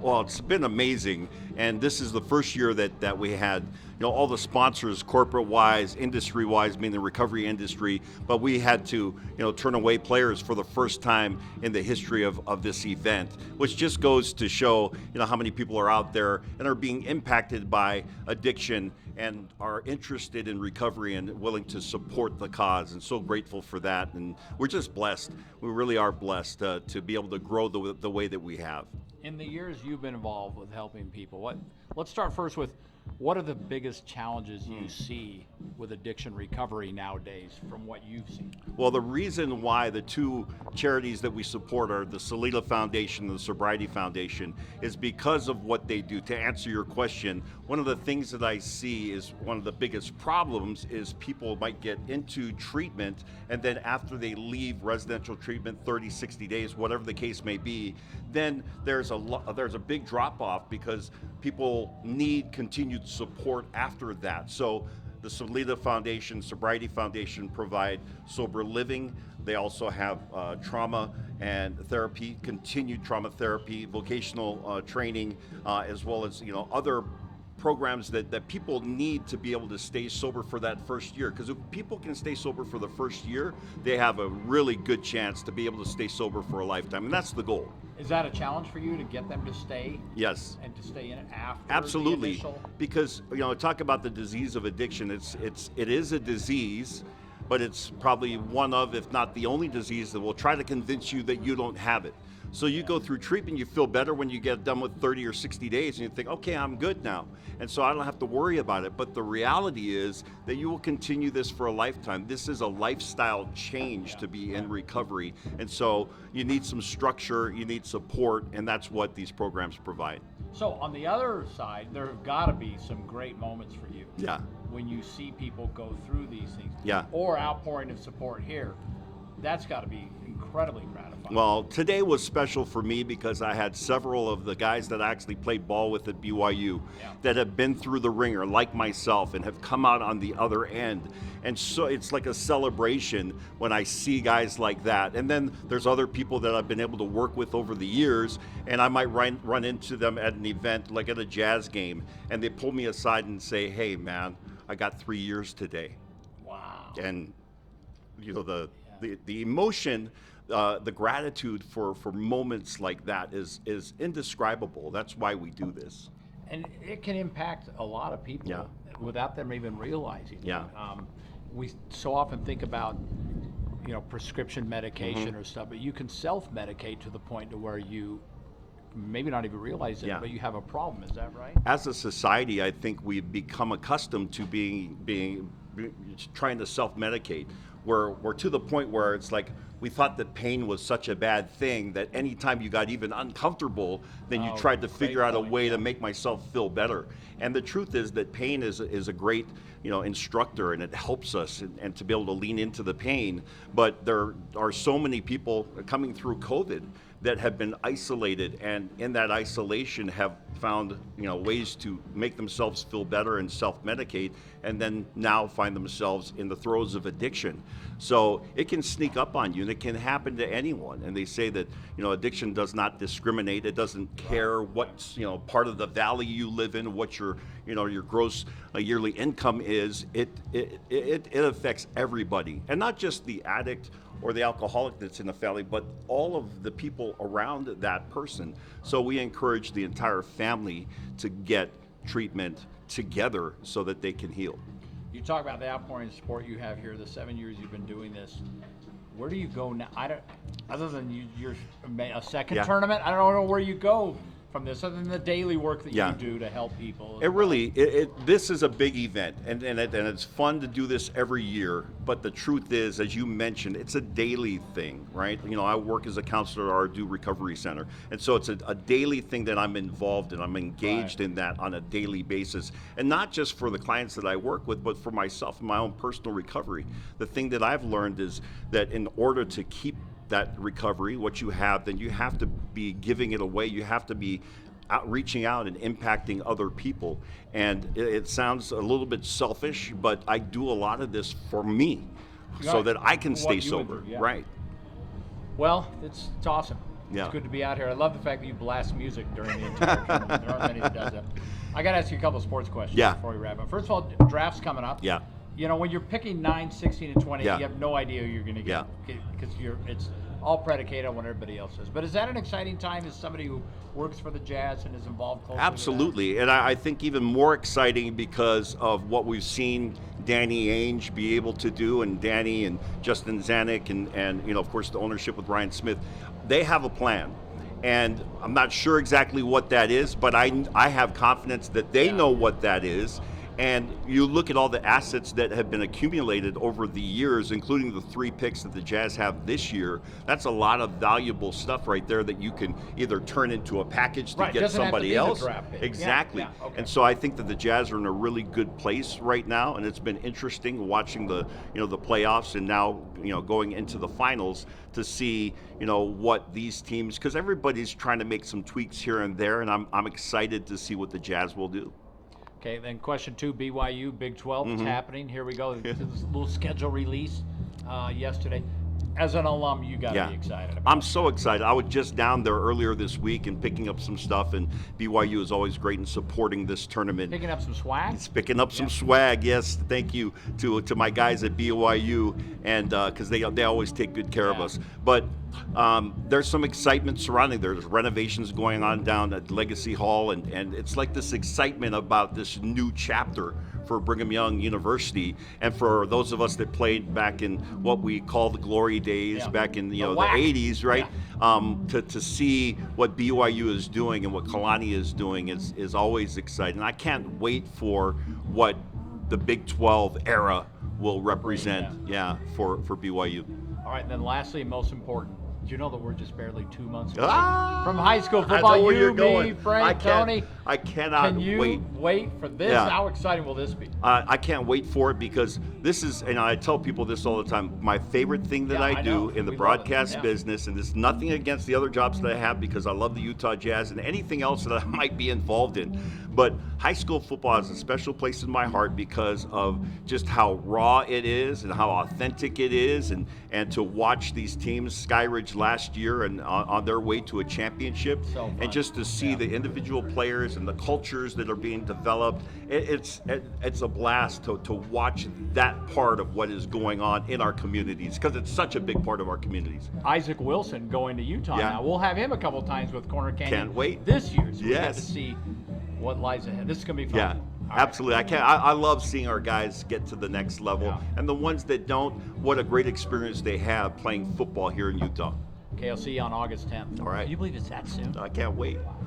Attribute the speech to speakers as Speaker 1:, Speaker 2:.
Speaker 1: Well, it's been amazing, and this is the first year that we had, all the sponsors, corporate-wise, industry-wise, meaning the recovery industry, but we had to, turn away players for the first time in the history of this event, which just goes to show, how many people are out there and are being impacted by addiction and are interested in recovery and willing to support the cause, and so grateful for that. And we're just blessed. We really are blessed to be able to grow the way that we have.
Speaker 2: In the years you've been involved with helping people, let's start first with what are the biggest challenges you see with addiction recovery nowadays from what you've seen?
Speaker 1: Well, the reason why the two charities that we support are the Salida Foundation and the Sobriety Foundation is because of what they do. To answer your question, one of the things that I see is one of the biggest problems is people might get into treatment, and then after they leave residential treatment, 30, 60 days, whatever the case may be, then there's a big drop off because people need continued support after that. So the Salida Foundation, Sobriety Foundation provide sober living. They also have trauma and therapy, continued trauma therapy, vocational training, as well as other programs that people need to be able to stay sober for that first year. Because if people can stay sober for the first year, they have a really good chance to be able to stay sober for a lifetime, and that's the goal.
Speaker 2: Is that a challenge for you to get them to stay?
Speaker 1: Yes.
Speaker 2: And to stay in it after
Speaker 1: Absolutely.
Speaker 2: the initial?
Speaker 1: Because talk about the disease of addiction. It is a disease, but it's probably one of, if not the only disease that will try to convince you that you don't have it. So you go through treatment, you feel better when you get done with 30 or 60 days, and you think, okay, I'm good now. And so I don't have to worry about it. But the reality is that you will continue this for a lifetime. This is a lifestyle change to be in recovery. And so you need some structure, you need support, and that's what these programs provide.
Speaker 2: So on the other side, there have got to be some great moments for you.
Speaker 1: Yeah.
Speaker 2: When you see people go through these things.
Speaker 1: Yeah.
Speaker 2: Or outpouring of support here. That's got to be incredibly gratifying.
Speaker 1: Well, today was special for me because I had several of the guys that I actually played ball with at BYU that have been through the ringer like myself and have come out on the other end. And so it's like a celebration when I see guys like that. And then there's other people that I've been able to work with over the years, and I might run into them at an event like at a jazz game, and they pull me aside and say, hey man, I got 3 years today.
Speaker 2: Wow.
Speaker 1: And the emotion, the gratitude for moments like that is indescribable. That's why we do this.
Speaker 2: And it can impact a lot of people without them even realizing it. We so often think about, prescription medication or stuff, but you can self-medicate to the point to where you maybe not even realize it, but you have a problem. Is that right?
Speaker 1: As a society, I think we've become accustomed to trying to self-medicate. We're to the point where it's like we thought that pain was such a bad thing that anytime you got even uncomfortable, then you tried to figure out a way to make myself feel better. And the truth is that pain is a great instructor, and it helps us and to be able to lean into the pain. But there are so many people coming through COVID that have been isolated, and in that isolation have found ways to make themselves feel better and self-medicate, and then now find themselves in the throes of addiction. So it can sneak up on you, and it can happen to anyone. And they say that addiction does not discriminate. It doesn't care what part of the valley you live in, what your gross yearly income is. It affects everybody, and not just the addict or the alcoholic that's in the family, but all of the people around that person. So we encourage the entire family to get treatment together so that they can heal.
Speaker 2: You talk about the outpouring support you have here, the 7 years you've been doing this. Where do you go now? Other than you're a second tournament, I don't know where you go from this, other than the daily work that you do to help people.
Speaker 1: This is a big event, and it's fun to do this every year. But the truth is, as you mentioned, it's a daily thing, right? I work as a counselor at our Do Recovery Center, and so it's a daily thing that I'm involved in. I'm engaged in that on a daily basis, and not just for the clients that I work with, but for myself and my own personal recovery. The thing that I've learned is that in order to keep that recovery, what you have, then you have to be giving it away. You have to be reaching out and impacting other people. And it sounds a little bit selfish, but I do a lot of this for me so that I can stay sober. Right.
Speaker 2: Well, it's awesome.
Speaker 1: Yeah.
Speaker 2: It's good to be out here. I love the fact that you blast music during the entire tournament. There aren't many that does that. I got to ask you a couple of sports questions before we wrap up. First of all, draft's coming up.
Speaker 1: Yeah.
Speaker 2: You know, when you're picking 9, 16, and 20,
Speaker 1: Yeah.
Speaker 2: you have no idea who you're going to get because it's all predicated on what everybody else says. But is that an exciting time as somebody who works for the Jazz and is involved closely?
Speaker 1: Absolutely, and I think even more exciting because of what we've seen Danny Ainge be able to do, and Danny and Justin Zanuck, and you know, of course, the ownership with Ryan Smith. They have a plan. And I'm not sure exactly what that is, but I have confidence that they know what that is. And you look at all the assets that have been accumulated over the years, including the 3 picks that the Jazz have this year. That's a lot of valuable stuff right there that you can either turn into a package to get somebody else. Exactly.
Speaker 2: Yeah, okay.
Speaker 1: And so I think that the Jazz are in a really good place right now, and it's been interesting watching the the playoffs and now going into the finals to see what these teams, because everybody's trying to make some tweaks here and there, and I'm excited to see what the Jazz will do.
Speaker 2: Okay, then question 2, BYU, Big 12, it's happening. Here we go. This little schedule release yesterday. As an alum, you got to be excited about
Speaker 1: I'm so excited. I was just down there earlier this week and picking up some stuff, and BYU is always great in supporting this tournament.
Speaker 2: Picking up some swag?
Speaker 1: It's picking up some swag, yes. Thank you to my guys at BYU, and because they always take good care of us. But there's some excitement surrounding. There's renovations going on down at Legacy Hall, and it's like this excitement about this new chapter for Brigham Young University, and for those of us that played back in what we call the glory days, back in the 80s, right? To see what BYU is doing and what Kalani is doing is always exciting. I can't wait for what the Big 12 era will represent, for BYU.
Speaker 2: All right, and then lastly, most important, do you know that we're just barely 2 months away from high school
Speaker 1: I
Speaker 2: football?
Speaker 1: know where you're
Speaker 2: Me,
Speaker 1: going.
Speaker 2: Frank, Tony.
Speaker 1: I cannot
Speaker 2: wait for this?
Speaker 1: Yeah.
Speaker 2: How exciting will this be?
Speaker 1: I can't wait for it, because this is, and I tell people this all the time, my favorite thing that I do in the broadcast business, and it's nothing against the other jobs that I have, because I love the Utah Jazz and anything else that I might be involved in. But high school football has a special place in my heart because of just how raw it is and how authentic it is, and to watch these teams, Skyridge last year and on their way to a championship, and just to see the individual players and the cultures that are being developed. It's a blast to watch that part of what is going on in our communities, because it's such a big part of our communities.
Speaker 2: Isaac Wilson going to Utah now. We'll have him a couple times with Corner Canyon.
Speaker 1: Can't wait.
Speaker 2: This year, so we get to see what lies ahead. This is going to be fun.
Speaker 1: Yeah. Absolutely. I love seeing our guys get to the next level, and the ones that don't, what a great experience they have playing football here in Utah.
Speaker 2: Okay, I'll see you on August 10th.
Speaker 1: All right.
Speaker 2: Can you believe it's that soon?
Speaker 1: I can't wait.